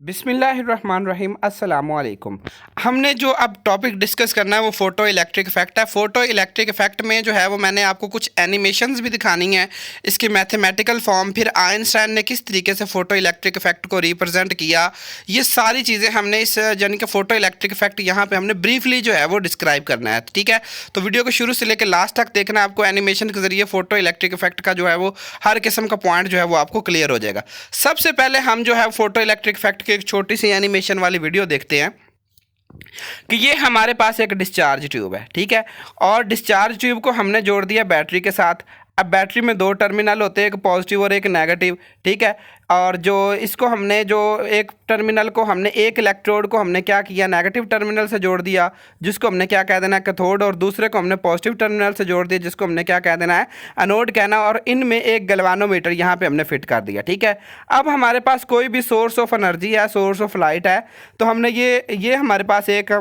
बिस्मिल्लाहिर्रहमानिर्रहीम अस्सलामुअलैकुम। हमने जो अब टॉपिक डिस्कस करना है वो फ़ोटो इलेक्ट्रिक इफ़ेक्ट है। फ़ोटो इलेक्ट्रिक इफ़ेक्ट में जो है वो मैंने आपको कुछ एनिमेशंस भी दिखानी है, इसकी मैथमेटिकल फॉर्म, फिर आइंस्टाइन ने किस तरीके से फ़ोटो इलेक्ट्रिक इफ़ेक्ट को रिप्रेजेंट किया, ये सारी चीज़ें हमने इस यानी कि फ़ोटो इलेक्ट्रिक इफ़ेक्ट यहाँ पे हमने ब्रीफली जो है वो डिस्क्राइब करना है। ठीक है, तो वीडियो को शुरू से लेकर लास्ट तक देखना है आपको। एनिमेशन के ज़रिए फ़ोटो इलेक्ट्रिक इफ़ेक्ट का जो है वो हर किस्म का पॉइंट जो है वो आपको क्लियर हो जाएगा। सबसे पहले हम जो है फ़ोटो इलेक्ट्रिक इफ़ेक्ट की एक छोटी सी एनिमेशन वाली वीडियो देखते हैं कि ये हमारे पास एक डिस्चार्ज ट्यूब है। ठीक है, और डिस्चार्ज ट्यूब को हमने जोड़ दिया बैटरी के साथ। अब बैटरी में दो टर्मिनल होते हैं, एक पॉजिटिव और एक नेगेटिव। ठीक है, और जो इसको हमने जो एक टर्मिनल को हमने एक इलेक्ट्रोड को हमने क्या किया, नेगेटिव टर्मिनल से जोड़ दिया, जिसको हमने क्या कह देना है, कैथोड, और दूसरे को हमने पॉजिटिव टर्मिनल से जोड़ दिया, जिसको हमने क्या कह देना है, एनोड कहना। और इनमें एक गैल्वानोमीटर यहाँ पे हमने फिट कर दिया। ठीक है, अब हमारे पास कोई भी सोर्स ऑफ एनर्जी है, सोर्स ऑफ लाइट है, तो हमने ये हमारे पास एक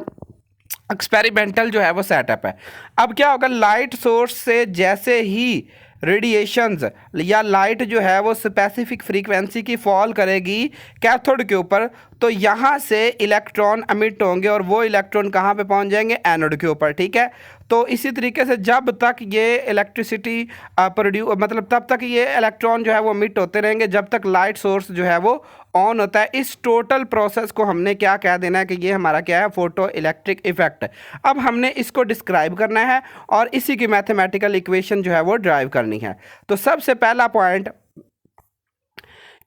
एक्सपेरिमेंटल जो है वो सेटअप है। अब क्या होगा, लाइट सोर्स से जैसे ही रेडिएशंस या लाइट जो है वो स्पेसिफिक फ्रीक्वेंसी की फॉल करेगी कैथोड के ऊपर, तो यहाँ से इलेक्ट्रॉन एमिट होंगे और वो इलेक्ट्रॉन कहाँ पे पहुँच जाएंगे, एनोड के ऊपर। ठीक है, तो इसी तरीके से जब तक ये इलेक्ट्रिसिटी मतलब तब तक ये इलेक्ट्रॉन जो है वो एमिट होते रहेंगे जब तक लाइट सोर्स जो है वो ऑन होता है। इस टोटल प्रोसेस को हमने क्या कह देना है कि ये हमारा क्या है, फोटो इलेक्ट्रिक इफेक्ट। अब हमने इसको डिस्क्राइब करना है और इसी की मैथमेटिकल इक्वेशन जो है वो ड्राइव करनी है। तो सबसे पहला पॉइंट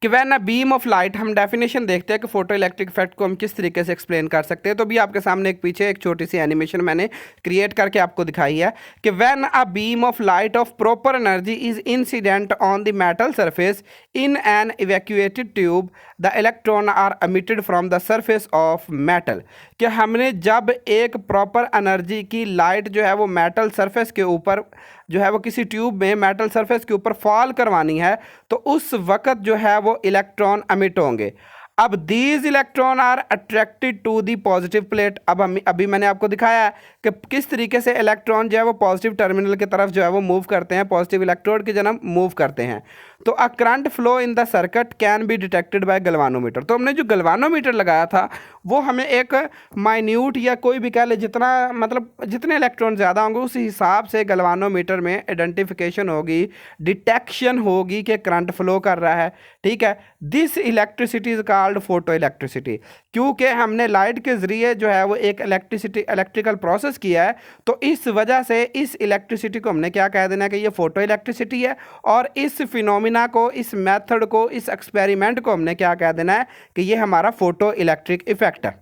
कि when a beam of light, हम डेफिनेशन देखते हैं कि फोटो इलेक्ट्रिक इफेक्ट को हम किस तरीके से एक्सप्लेन कर सकते हैं। तो भी आपके सामने एक पीछे एक छोटी सी एनिमेशन मैंने क्रिएट करके आपको दिखाई है कि when a beam of light of proper energy is incident on the metal surface in an evacuated tube, the electron are emitted from the surface of metal. कि हमने जब एक प्रॉपर एनर्जी की लाइट जो है वो मेटल सरफेस के ऊपर जो है वो किसी ट्यूब में मेटल सरफेस के ऊपर फॉल करवानी है, तो उस वक्त जो है वो इलेक्ट्रॉन एमिट होंगे। अब these electron are attracted to the positive plate. अब अभी मैंने आपको दिखाया है कि किस तरीके से इलेक्ट्रॉन जो है वो पॉजिटिव टर्मिनल की तरफ जो है वो मूव करते हैं, पॉजिटिव इलेक्ट्रोड की जन्म मूव करते हैं। तो a current flow in the circuit can be detected by galvanometer. तो हमने जो गैल्वानोमीटर लगाया था वो हमें एक माइन्यूट या कोई भी कह ले, जितना मतलब जितने इलेक्ट्रॉन ज़्यादा होंगे उस हिसाब से गैल्वानोमीटर में आइडेंटिफिकेशन होगी, डिटेक्शन होगी कि करंट फ्लो कर रहा है। ठीक है, this electricity is called photo electricity. क्योंकि हमने लाइट के ज़रिए जो है वो एक इलेक्ट्रिकल प्रोसेस किया है, तो इस वजह से इस इलेक्ट्रिसिटी को हमने क्या कह देना है कि ये फोटो इलेक्ट्रिसिटी है। और इस फिनोमिना को, इस मेथड को, इस एक्सपेरिमेंट को हमने क्या कह देना है कि ये हमारा फोटो इलेक्ट्रिक इफेक्ट है।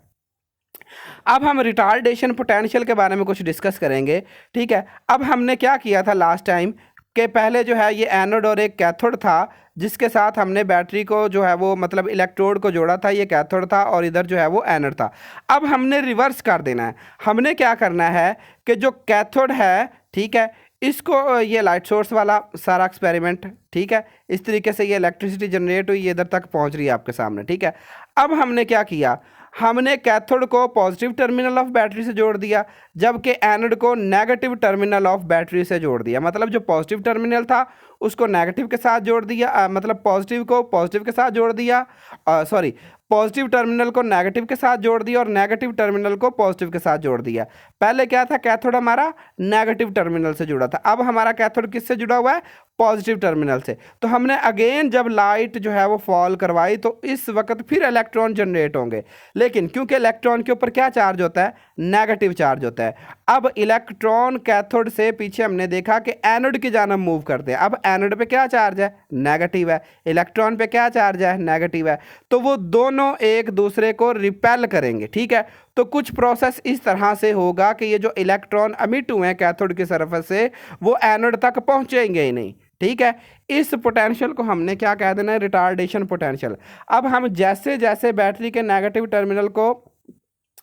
अब हम रिटार्डेशन पोटेंशियल के बारे में कुछ डिस्कस करेंगे। ठीक है, अब हमने क्या किया था लास्ट टाइम कि पहले जो है ये एनोड और एक कैथोड था, जिसके साथ हमने बैटरी को जो है वो मतलब इलेक्ट्रोड को जोड़ा था, ये कैथोड था और इधर जो है वो एनोड था। अब हमने रिवर्स कर देना है। हमने क्या करना है कि जो कैथोड है, ठीक है, इसको ये लाइट सोर्स वाला सारा एक्सपेरिमेंट, ठीक है, इस तरीके से ये इलेक्ट्रिसिटी जनरेट हुई, ये इधर तक पहुंच रही है आपके सामने। ठीक है, अब हमने क्या किया, हमने कैथोड को पॉजिटिव टर्मिनल ऑफ बैटरी से जोड़ दिया, जबकि एनोड को नेगेटिव टर्मिनल ऑफ बैटरी से जोड़ दिया। मतलब जो पॉजिटिव टर्मिनल था उसको नेगेटिव के साथ जोड़ दिया, मतलब पॉजिटिव को पॉजिटिव के साथ जोड़ दिया, सॉरी, पॉजिटिव टर्मिनल को नेगेटिव के साथ जोड़ दिया और नेगेटिव टर्मिनल को पॉजिटिव के साथ जोड़ दिया। पहले क्या था, कैथोड हमारा नेगेटिव टर्मिनल से जुड़ा था, अब हमारा कैथोड किससे जुड़ा हुआ है, पॉजिटिव टर्मिनल से। तो हमने अगेन जब लाइट जो है वो फॉल करवाई तो इस वक्त फिर इलेक्ट्रॉन जनरेट होंगे, लेकिन क्योंकि इलेक्ट्रॉन के ऊपर क्या चार्ज होता है, नेगेटिव चार्ज होता है। अब इलेक्ट्रॉन कैथोड से पीछे हमने देखा कि एनोड की जानब मूव करते हैं। अब एनोड पे क्या चार्ज है, नेगेटिव है, इलेक्ट्रॉन पे क्या चार्ज है, नेगेटिव है, तो वो दोनों एक दूसरे को रिपेल करेंगे। ठीक है, तो कुछ प्रोसेस इस तरह से होगा कि ये जो इलेक्ट्रॉन एमिट हुए हैं कैथोड की सरफेस से वो एनोड तक पहुंचेंगे ही नहीं। ठीक है, इस पोटेंशियल को हमने क्या कह देना है, रिटार्डेशन पोटेंशियल। अब हम जैसे जैसे बैटरी के नेगेटिव टर्मिनल को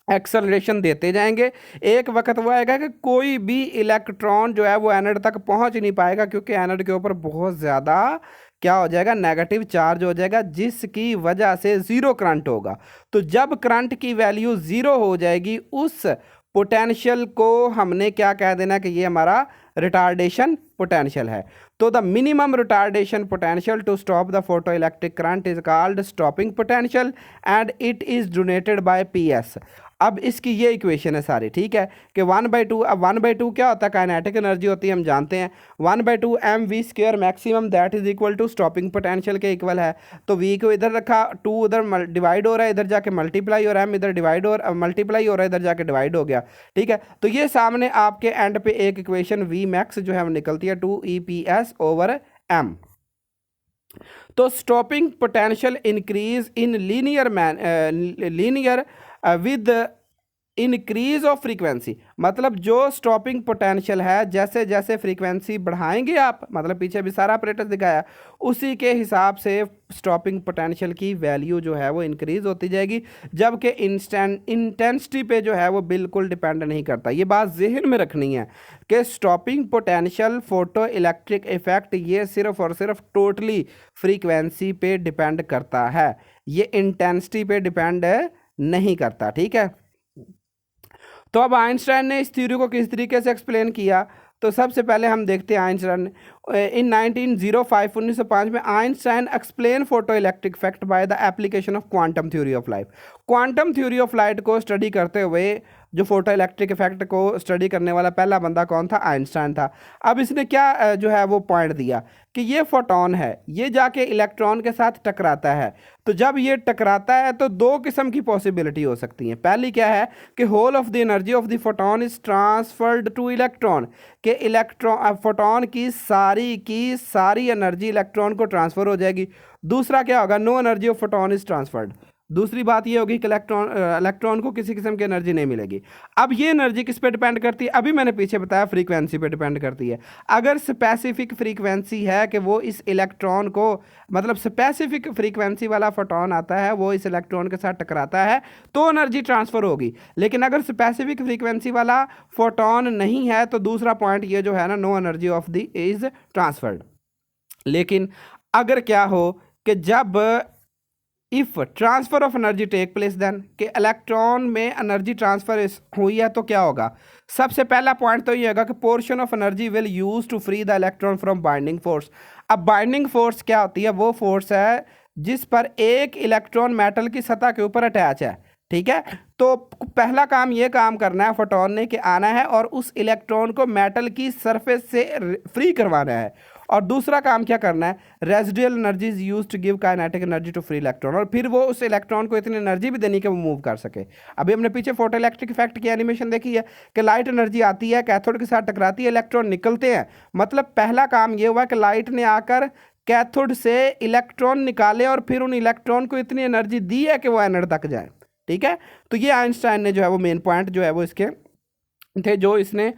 एक्सेलरेशन देते जाएंगे, एक वक्त वो आएगा कि कोई भी इलेक्ट्रॉन जो है वो एनोड तक पहुंच नहीं पाएगा, क्योंकि एनोड के ऊपर बहुत ज़्यादा क्या हो जाएगा, नेगेटिव चार्ज हो जाएगा, जिसकी वजह से ज़ीरो करंट होगा। तो जब करंट की वैल्यू ज़ीरो हो जाएगी, उस पोटेंशियल को हमने क्या कह देना कि ये हमारा रिटार्डेशन पोटेंशियल है। तो the minimum retardation potential to stop the photo electric current is called stopping potential and it is donated by PS। अब इसकी ये इक्वेशन है सारी, ठीक है, कि 1/2। अब 1/2 क्या होता है, काइनेटिक एनर्जी होती है, हम जानते हैं 1/2 mv² maximum that is equal to stopping potential के इक्वल है। तो v को इधर रखा, 2 उधर डिवाइड हो रहा है, इधर जाके मल्टीप्लाई हो रहा है, m इधर डिवाइड हो मल्टीप्लाई हो रहा है, इधर जाके डिवाइड हो गया, ठीक है। तो ये सामने आपके एंड पे एक इक्वेशन v मैक्स जो है वो निकलती है 2 EPS/m। तो stopping potential increase in linear with increase of frequency, मतलब जो स्टॉपिंग पोटेंशियल है जैसे जैसे फ्रीक्वेंसी बढ़ाएंगे आप, मतलब पीछे भी सारा ऑपरेटर दिखाया, उसी के हिसाब से स्टॉपिंग पोटेंशियल की वैल्यू जो है वो इंक्रीज होती जाएगी, जबकि इंटेंसिटी पे जो है वो बिल्कुल डिपेंड नहीं करता। ये बात जहन में रखनी है कि stopping potential photo electric effect ये सिर्फ और सिर्फ टोटली फ्रीक्वेंसी पे डिपेंड करता है, ये इंटेंसिटी पे डिपेंड नहीं करता, ठीक है। तो अब आइंस्टाइन ने इस थ्योरी को किस तरीके से एक्सप्लेन किया, तो सबसे पहले हम देखते हैं आइंस्टाइन इन 1905 में Einstein explain photo electric effect by the application of quantum theory of light. Quantum theory of light को स्टडी करते हुए जो फोटो इलेक्ट्रिक इफेक्ट को स्टडी करने वाला पहला बंदा कौन था, आइंस्टाइन था। अब इसने क्या जो है वो पॉइंट दिया कि ये फोटोन है, ये जाके इलेक्ट्रॉन के साथ टकराता है, तो जब ये टकराता है तो दो किस्म की पॉसिबिलिटी हो सकती है। पहली क्या है कि whole of the energy of the photon is transferred to electron, कि इलेक्ट्रॉन फोटोन की सारी एनर्जी इलेक्ट्रॉन को ट्रांसफर हो जाएगी। दूसरा क्या होगा, no energy of photon is transferred, दूसरी बात ये होगी कि इलेक्ट्रॉन को किसी किस्म की एनर्जी नहीं मिलेगी। अब ये एनर्जी किस पे डिपेंड करती है, अभी मैंने पीछे बताया फ्रीक्वेंसी पे डिपेंड करती है। अगर स्पेसिफिक फ्रीक्वेंसी है कि वो इस इलेक्ट्रॉन को, मतलब स्पेसिफिक फ्रीक्वेंसी वाला फोटोन आता है वो इस इलेक्ट्रॉन के साथ टकराता है तो एनर्जी ट्रांसफर होगी। लेकिन अगर स्पेसिफिक फ्रीक्वेंसी वाला फोटोन नहीं है तो दूसरा पॉइंट ये जो है ना, no energy of the is transferred. लेकिन अगर क्या हो कि जब if transfer of energy take place then, कि इलेक्ट्रॉन में एनर्जी ट्रांसफर हुई है तो क्या होगा, सबसे पहला पॉइंट तो ये होगा कि portion of energy will use to free the electron from binding force. अब बाइंडिंग फोर्स क्या होती है, वो फोर्स है जिस पर एक इलेक्ट्रॉन मेटल की सतह के ऊपर अटैच है, ठीक है। तो पहला काम ये काम करना है फोटोन ने कि आना है और उस इलेक्ट्रॉन को मेटल की सरफेस से फ्री करवाना है, और दूसरा काम क्या करना है, residual energy is use to give kinetic energy to free electron, और फिर वो उस इलेक्ट्रॉन को इतनी एनर्जी भी देनी कि वो मूव कर सके। अभी हमने पीछे फोटो इलेक्ट्रिक इफेक्ट की एनिमेशन देखी है कि लाइट एनर्जी आती है, कैथोड के साथ टकराती है, इलेक्ट्रॉन निकलते हैं। मतलब पहला काम ये हुआ कि लाइट ने आकर कैथोड से इलेक्ट्रॉन निकाले और फिर उन इलेक्ट्रॉन को इतनी एनर्जी दी है कि वो एनर्जी तक जाए, ठीक है। तो ये आइंस्टाइन ने जो है वो मेन पॉइंट जो है वो इसके थे, जो इसने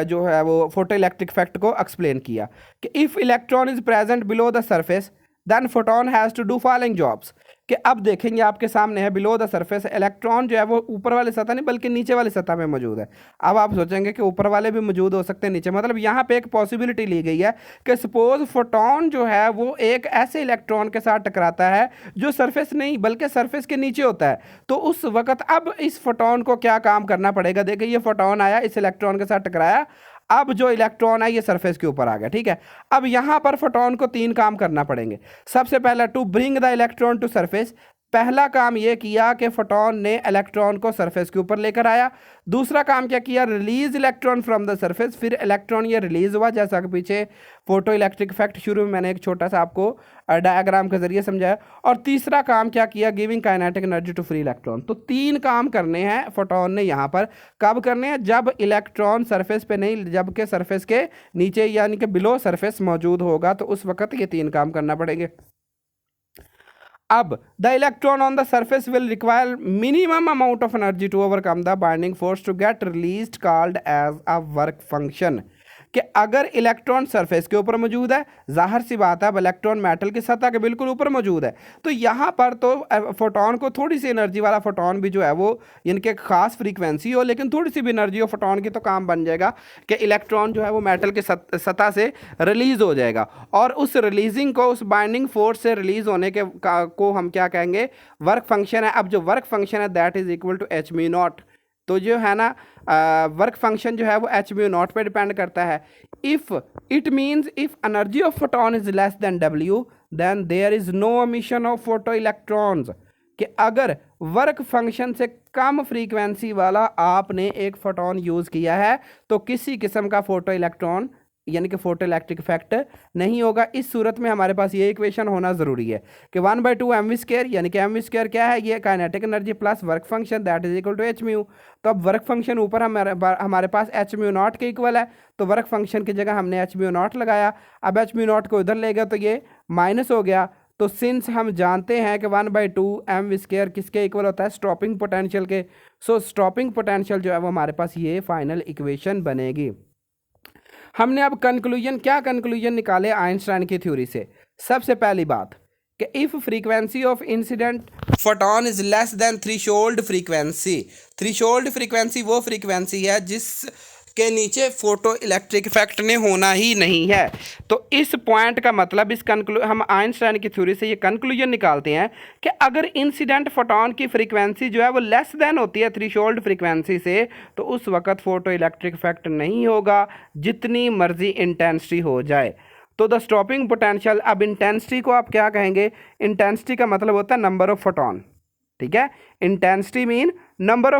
जो है वो फोटो इलेक्ट्रिक इफेक्ट को एक्सप्लेन किया कि if electron is present below the surface then photon has to do following jobs, कि अब देखेंगे आपके सामने है बिलो द सरफेस, इलेक्ट्रॉन जो है वो ऊपर वाले सतह नहीं बल्कि नीचे वाली सतह में मौजूद है। अब आप सोचेंगे कि ऊपर वाले भी मौजूद हो सकते हैं नीचे, मतलब यहाँ पे एक पॉसिबिलिटी ली गई है कि सपोज फोटोन जो है वो एक ऐसे इलेक्ट्रॉन के साथ टकराता है जो सरफेस नहीं बल्कि सरफेस के नीचे होता है, तो उस वक्त अब इस फोटोन को क्या काम करना पड़ेगा। देखिए ये फोटोन आया, इस इलेक्ट्रॉन के साथ टकराया, अब जो इलेक्ट्रॉन है ये सरफेस के ऊपर आ गया, ठीक है। अब यहां पर फोटोन को 3 काम करना पड़ेंगे। सबसे पहला to bring the electron to surface, पहला काम ये किया कि फोटोन ने इलेक्ट्रॉन को सरफेस के ऊपर लेकर आया। दूसरा काम क्या किया, release electron from the surface, फिर इलेक्ट्रॉन ये रिलीज हुआ, जैसा कि पीछे फोटो इलेक्ट्रिक इफेक्ट शुरू में मैंने एक छोटा सा आपको डायग्राम के जरिए समझाया। और तीसरा काम क्या किया, giving kinetic energy to free electron. तो 3 काम करने हैं फोटोन ने यहाँ पर, कब करने हैं, जब इलेक्ट्रॉन सरफेस पे नहीं जबकि सरफेस के नीचे यानी कि बिलो सरफेस मौजूद होगा, तो उस वक्त ये 3 काम करना पड़ेंगे। अब the electron on the surface will require minimum amount of energy to overcome the binding force to get released called as a work function, कि अगर इलेक्ट्रॉन सरफेस के ऊपर मौजूद है, जाहिर सी बात है अब इलेक्ट्रॉन मेटल की सतह के बिल्कुल ऊपर मौजूद है, तो यहाँ पर तो फोटोन को थोड़ी सी एनर्जी वाला फोटोन भी जो है वो इनके खास फ्रीक्वेंसी हो लेकिन थोड़ी सी भी एनर्जी हो फोटोन की, तो काम बन जाएगा कि इलेक्ट्रॉन जो है वो मेटल के सतह से रिलीज हो जाएगा, और उस रिलीजिंग को, उस बाइंडिंग फोर्स से रिलीज होने के को हम क्या कहेंगे, वर्क फंक्शन है। अब जो वर्क फंक्शन है that is equal to h/0, तो जो है ना वर्क फंक्शन जो है वो एच म्यू नॉट पे डिपेंड करता है। If it means if energy of photon is less than W then there is no emission of photo electrons, कि अगर वर्क फंक्शन से कम फ्रीक्वेंसी वाला आपने एक फोटोन यूज़ किया है तो किसी किस्म का फोटो इलेक्ट्रॉन यानी कि फोटो इलेक्ट्रिक इफेक्ट नहीं होगा। इस सूरत में हमारे पास ये इक्वेशन होना ज़रूरी है कि 1/2 mv² यानी कि mv² क्या है, ये kinetic energy plus work function that is equal to H mu. तो अब वर्क फंक्शन ऊपर हमारे पास एच म्यू नॉट के इक्वल है, तो वर्क फंक्शन की जगह हमने एच म्यू नॉट लगाया। अब एच म्यू नॉट को इधर ले गया तो ये माइनस हो गया। तो सिंस हम जानते हैं कि 1/2 mv² किसके इक्वल होता है, स्टॉपिंग पोटेंशियल के। सो स्टॉपिंग पोटेंशियल जो है वो हमारे पास ये फाइनल इक्वेशन बनेगी। हमने अब क्या कंक्लूजन निकाले आइंस्टाइन की थ्योरी से। सबसे पहली बात कि if frequency of incident photon is less then threshold frequency वो फ्रीक्वेंसी है जिस के नीचे फोटो इलेक्ट्रिक इफेक्ट ने होना ही नहीं है। तो इस पॉइंट का मतलब हम आइंस्टाइन की थ्योरी से ये कंक्लूजन निकालते हैं कि अगर इंसिडेंट फोटोन की फ्रीक्वेंसी जो है वो लेस देन होती है थ्रेशोल्ड फ्रीक्वेंसी से, तो उस वक्त फोटो इलेक्ट्रिक इफेक्ट नहीं होगा जितनी मर्जी इंटेंसिटी हो जाए। तो द स्टॉपिंग पोटेंशियल, अब इंटेंसिटी को आप क्या कहेंगे, इंटेंसिटी का मतलब होता है नंबर ऑफ फोटोन, ठीक है। Intensity mean number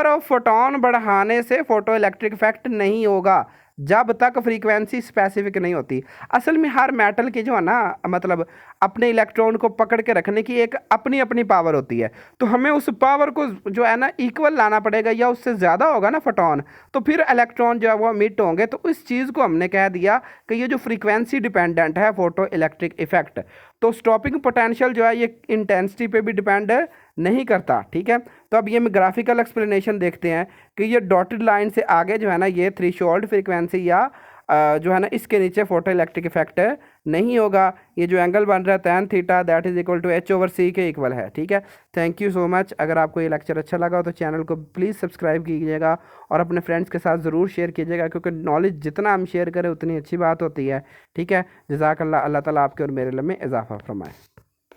of photon बढ़ाने से फोटो इलेक्ट्रिक इफेक्ट नहीं होगा जब तक फ्रीक्वेंसी स्पेसिफिक नहीं होती। असल में हर मेटल की जो है ना मतलब अपने इलेक्ट्रॉन को पकड़ के रखने की एक अपनी अपनी पावर होती है, तो हमें उस पावर को जो है ना इक्वल लाना पड़ेगा, या उससे ज़्यादा होगा ना फोटोन तो फिर इलेक्ट्रॉन जो है वो मिट होंगे। तो इस चीज़ को हमने कह दिया कि ये जो फ्रीक्वेंसी डिपेंडेंट है फोटो इलेक्ट्रिक इफेक्ट। तो स्टॉपिंग पोटेंशियल जो है ये इंटेंसिटी पे भी डिपेंड नहीं करता, ठीक है। तो अब ये हम ग्राफिकल एक्सप्लेनेशन देखते हैं कि ये डॉटेड लाइन से आगे जो है ना ये थ्रेशोल्ड फ्रीक्वेंसी या जो है ना इसके नीचे फोटो इलेक्ट्रिक इफेक्ट नहीं होगा। ये जो एंगल बन रहा है tan theta that is equal to h/c के इक्वल है, ठीक है। Thank you so much. अगर आपको ये लेक्चर अच्छा लगा हो तो चैनल को प्लीज़ सब्सक्राइब कीजिएगा और अपने फ्रेंड्स के साथ ज़रूर शेयर कीजिएगा, क्योंकि नॉलेज जितना हम शेयर करें उतनी अच्छी बात होती है, ठीक है। जज़ाकल्लाह, अल्लाह ताला आपके और मेरे इल्म में इजाफा फरमाए।